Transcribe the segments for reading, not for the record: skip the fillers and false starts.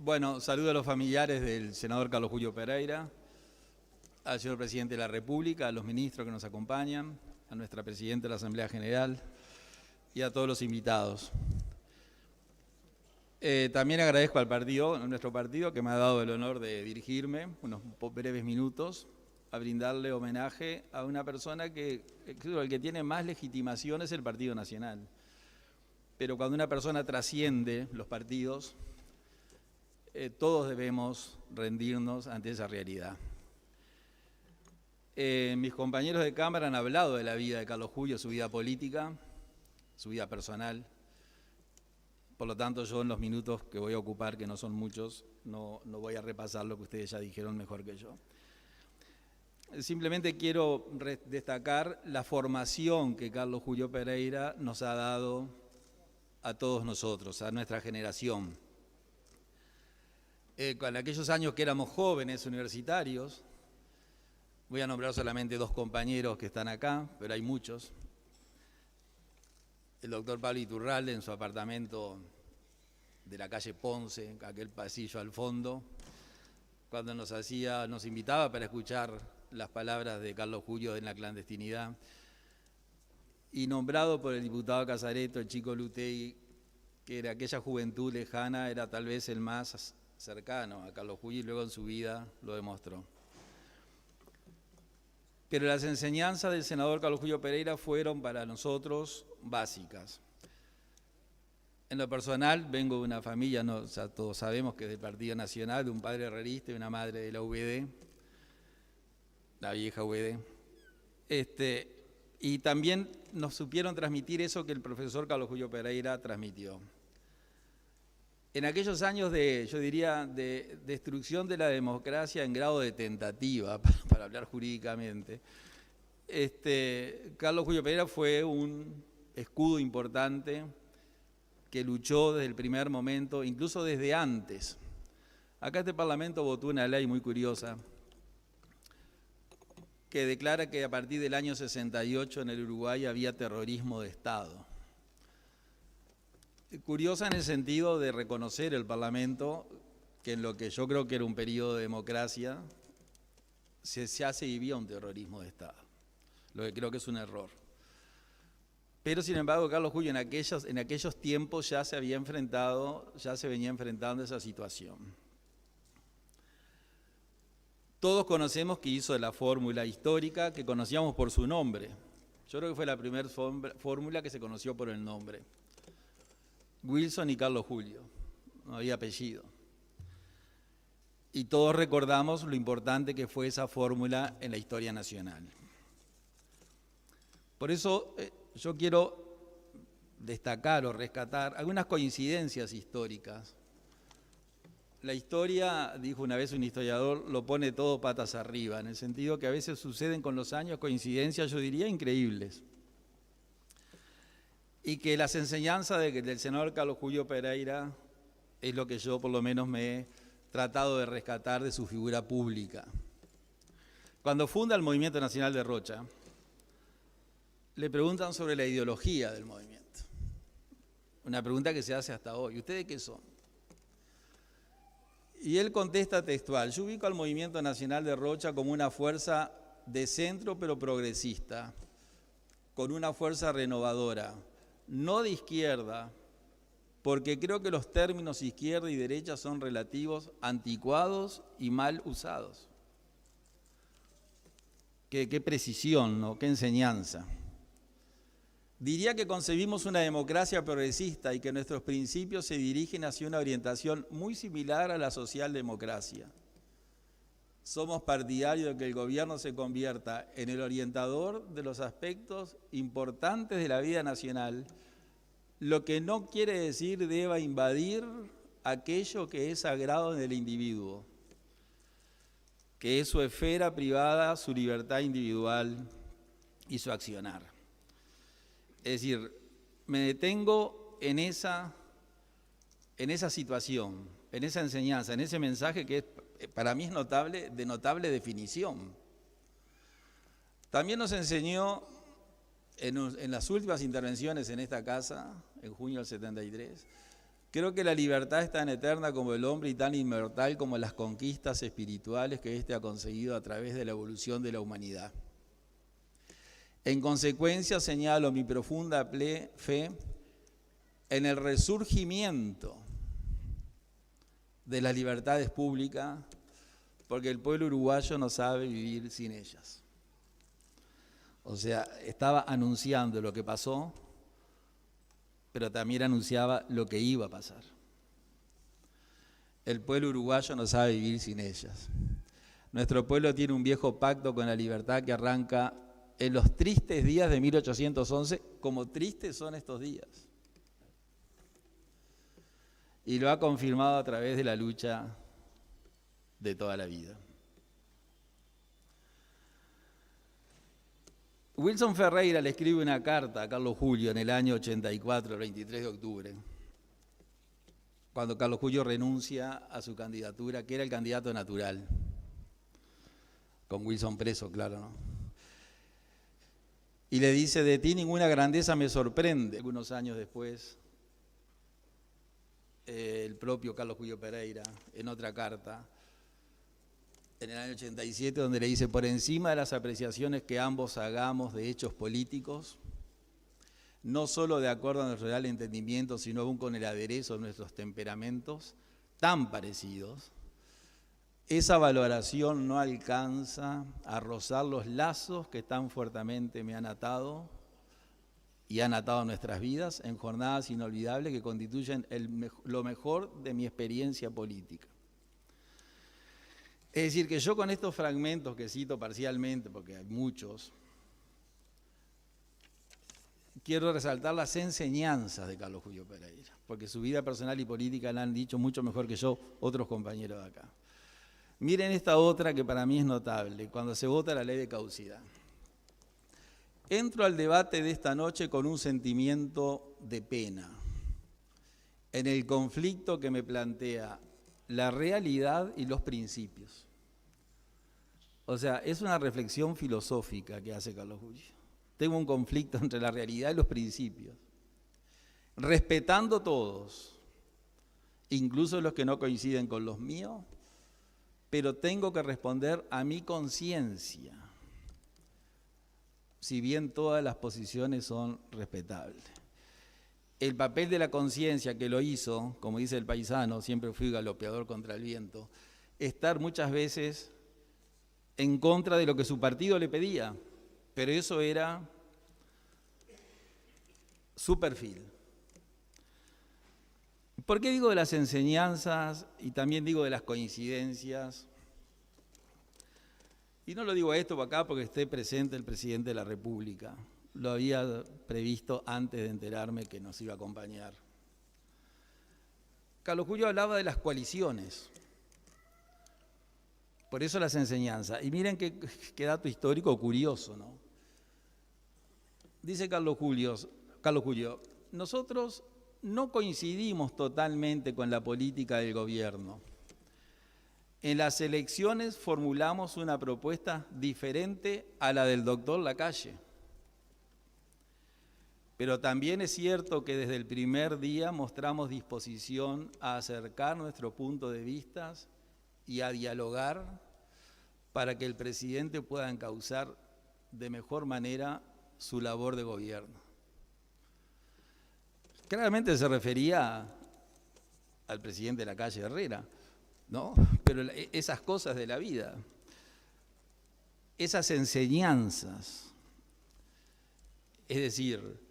Bueno, saludo a los familiares del senador Carlos Julio Pereira, al señor presidente de la República, a los ministros que nos acompañan, a nuestra presidenta de la Asamblea General y a todos los invitados. También agradezco al partido, a nuestro partido, que me ha dado el honor de dirigirme unos breves minutos a brindarle homenaje a una persona que creo el que tiene más legitimación es el Partido Nacional. Pero cuando una persona trasciende los partidos, todos debemos rendirnos ante esa realidad. Mis compañeros de Cámara han hablado de la vida de Carlos Julio, su vida política, su vida personal. Por lo tanto, yo en los minutos que voy a ocupar, que no son muchos, no voy a repasar lo que ustedes ya dijeron mejor que yo. Simplemente quiero destacar la formación que Carlos Julio Pereira nos ha dado a todos nosotros, a nuestra generación. En aquellos años que éramos jóvenes universitarios, voy a nombrar solamente dos compañeros que están acá, pero hay muchos. El doctor Pablo Iturralde en su apartamento de la calle Ponce, aquel pasillo al fondo, cuando nos invitaba para escuchar las palabras de Carlos Julio en la clandestinidad, y nombrado por el diputado Casareto, el chico Lutegui, que era aquella juventud lejana, era tal vez el más cercano a Carlos Julio y luego en su vida lo demostró. Pero las enseñanzas del senador Carlos Julio Pereira fueron para nosotros básicas. En lo personal, vengo de una familia, todos sabemos que es del Partido Nacional, de un padre herrerista y una madre de la UVD, la vieja UVD. Y también nos supieron transmitir eso que el profesor Carlos Julio Pereira transmitió. En aquellos años yo diría, de destrucción de la democracia en grado de tentativa, para hablar jurídicamente, Carlos Julio Pereira fue un escudo importante que luchó desde el primer momento, incluso desde antes. Acá este Parlamento votó una ley muy curiosa que declara que a partir del año 68 en el Uruguay había terrorismo de Estado. Curiosa en el sentido de reconocer el Parlamento que en lo que yo creo que era un periodo de democracia ya se vivía un terrorismo de Estado, lo que creo que es un error. Pero sin embargo Carlos Julio en aquellos tiempos ya se venía enfrentando a esa situación. Todos conocemos que hizo la fórmula histórica que conocíamos por su nombre. Yo creo que fue la primera fórmula que se conoció por el nombre. Wilson y Carlos Julio, no había apellido. Y todos recordamos lo importante que fue esa fórmula en la historia nacional. Por eso yo quiero destacar o rescatar algunas coincidencias históricas. La historia, dijo una vez un historiador, lo pone todo patas arriba, en el sentido que a veces suceden con los años coincidencias, yo diría, increíbles. Y que las enseñanzas del senador Carlos Julio Pereira es lo que yo por lo menos me he tratado de rescatar de su figura pública. Cuando funda el Movimiento Nacional de Rocha, le preguntan sobre la ideología del movimiento. Una pregunta que se hace hasta hoy. ¿Ustedes qué son? Y él contesta textual: yo ubico al Movimiento Nacional de Rocha como una fuerza de centro pero progresista, con una fuerza renovadora, no de izquierda, porque creo que los términos izquierda y derecha son relativos, anticuados y mal usados. Qué precisión, ¿no? Qué enseñanza. Diría que concebimos una democracia progresista y que nuestros principios se dirigen hacia una orientación muy similar a la socialdemocracia. Somos partidarios de que el gobierno se convierta en el orientador de los aspectos importantes de la vida nacional, lo que no quiere decir deba invadir aquello que es sagrado en el individuo, que es su esfera privada, su libertad individual y su accionar. Es decir, me detengo en esa situación, en esa enseñanza, en ese mensaje que para mí es de notable definición. También nos enseñó en las últimas intervenciones en esta casa, en junio del 73, Creo que la libertad es tan eterna como el hombre y tan inmortal como las conquistas espirituales que éste ha conseguido a través de la evolución de la humanidad. En consecuencia, señalo mi profunda fe en el resurgimiento de las libertades públicas, porque el pueblo uruguayo no sabe vivir sin ellas. O sea, estaba anunciando lo que pasó, pero también anunciaba lo que iba a pasar. El pueblo uruguayo no sabe vivir sin ellas. Nuestro pueblo tiene un viejo pacto con la libertad que arranca en los tristes días de 1811, como tristes son estos días. Y lo ha confirmado a través de la lucha de toda la vida. Wilson Ferreira le escribe una carta a Carlos Julio en el año 84, el 23 de octubre, cuando Carlos Julio renuncia a su candidatura, que era el candidato natural, con Wilson preso, claro, ¿no? Y le dice: de ti ninguna grandeza me sorprende. Algunos años después, el propio Carlos Julio Pereira, en otra carta, en el año 87, donde le dice: por encima de las apreciaciones que ambos hagamos de hechos políticos, no solo de acuerdo a nuestro real entendimiento, sino aún con el aderezo de nuestros temperamentos tan parecidos, esa valoración no alcanza a rozar los lazos que tan fuertemente me han atado y han atado nuestras vidas en jornadas inolvidables que constituyen lo mejor de mi experiencia política. Es decir, que yo con estos fragmentos que cito parcialmente, porque hay muchos, quiero resaltar las enseñanzas de Carlos Julio Pereira, porque su vida personal y política la han dicho mucho mejor que yo otros compañeros de acá. Miren esta otra que para mí es notable, cuando se vota la ley de caducidad. Entro al debate de esta noche con un sentimiento de pena, en el conflicto que me plantea la realidad y los principios. O sea, es una reflexión filosófica que hace Carlos Julio. Tengo un conflicto entre la realidad y los principios, respetando todos, incluso los que no coinciden con los míos, pero tengo que responder a mi conciencia, si bien todas las posiciones son respetables. El papel de la conciencia que lo hizo, como dice el paisano, siempre fui galopeador contra el viento, estar muchas veces en contra de lo que su partido le pedía, pero eso era su perfil. ¿Por qué digo de las enseñanzas y también digo de las coincidencias? Y no lo digo esto acá porque esté presente el presidente de la República. Lo había previsto antes de enterarme que nos iba a acompañar. Carlos Julio hablaba de las coaliciones. Por eso las enseñanzas. Y miren qué dato histórico curioso, ¿no? Dice Carlos Julio, nosotros no coincidimos totalmente con la política del gobierno. En las elecciones formulamos una propuesta diferente a la del doctor Lacalle. Pero también es cierto que desde el primer día mostramos disposición a acercar nuestro punto de vista y a dialogar para que el presidente pueda encauzar de mejor manera su labor de gobierno. Claramente se refería al presidente de la calle Herrera, ¿no? Pero esas cosas de la vida, esas enseñanzas, es decir,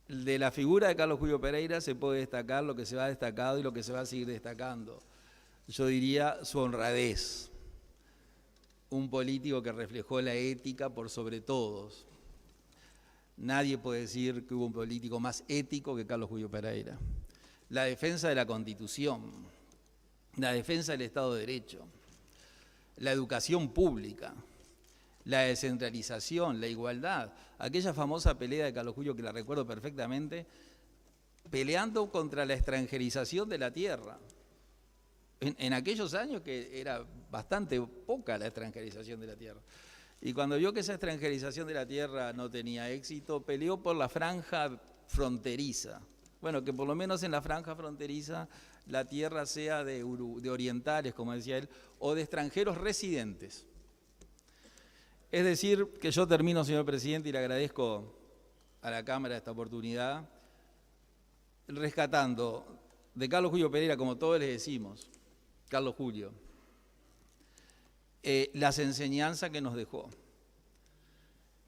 de la figura de Carlos Julio Pereira se puede destacar lo que se va destacado y lo que se va a seguir destacando. Yo diría su honradez, un político que reflejó la ética por sobre todos. Nadie puede decir que hubo un político más ético que Carlos Julio Pereira. La defensa de la Constitución, la defensa del Estado de Derecho, la educación pública, la descentralización, la igualdad. Aquella famosa pelea de Carlos Julio, que la recuerdo perfectamente, peleando contra la extranjerización de la tierra. En aquellos años que era bastante poca la extranjerización de la tierra. Y cuando vio que esa extranjerización de la tierra no tenía éxito, peleó por la franja fronteriza bueno, que por lo menos en la franja fronteriza la tierra sea de orientales, como decía él, o de extranjeros residentes. Es decir, que yo termino, señor presidente, y le agradezco a la Cámara esta oportunidad, rescatando de Carlos Julio Pereira, como todos les decimos, Carlos Julio, las enseñanzas que nos dejó.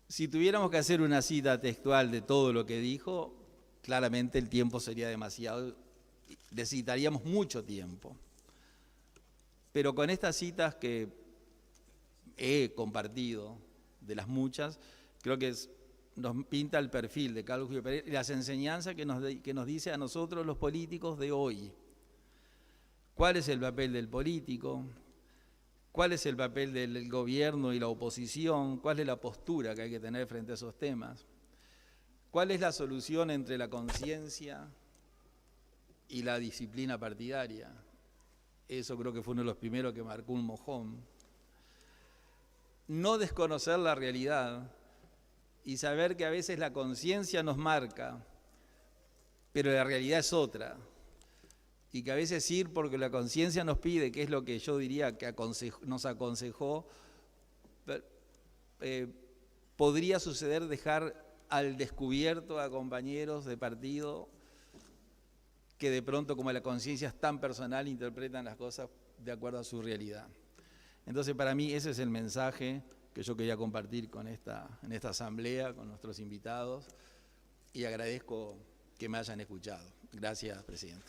Si tuviéramos que hacer una cita textual de todo lo que dijo, claramente el tiempo sería demasiado, necesitaríamos mucho tiempo. Pero con estas citas que he compartido, de las muchas, creo que nos pinta el perfil de Carlos Julio Pereira y las enseñanzas que nos dice a nosotros los políticos de hoy. ¿Cuál es el papel del político? ¿Cuál es el papel del gobierno y la oposición? ¿Cuál es la postura que hay que tener frente a esos temas? ¿Cuál es la solución entre la conciencia y la disciplina partidaria? Eso creo que fue uno de los primeros que marcó un mojón. No desconocer la realidad y saber que a veces la conciencia nos marca, pero la realidad es otra. Y que a veces ir porque la conciencia nos pide, que es lo que yo diría que nos aconsejó, podría suceder dejar al descubierto a compañeros de partido que de pronto, como la conciencia es tan personal, interpretan las cosas de acuerdo a su realidad. Entonces, para mí ese es el mensaje que yo quería compartir en esta asamblea, con nuestros invitados, y agradezco que me hayan escuchado. Gracias, presidente.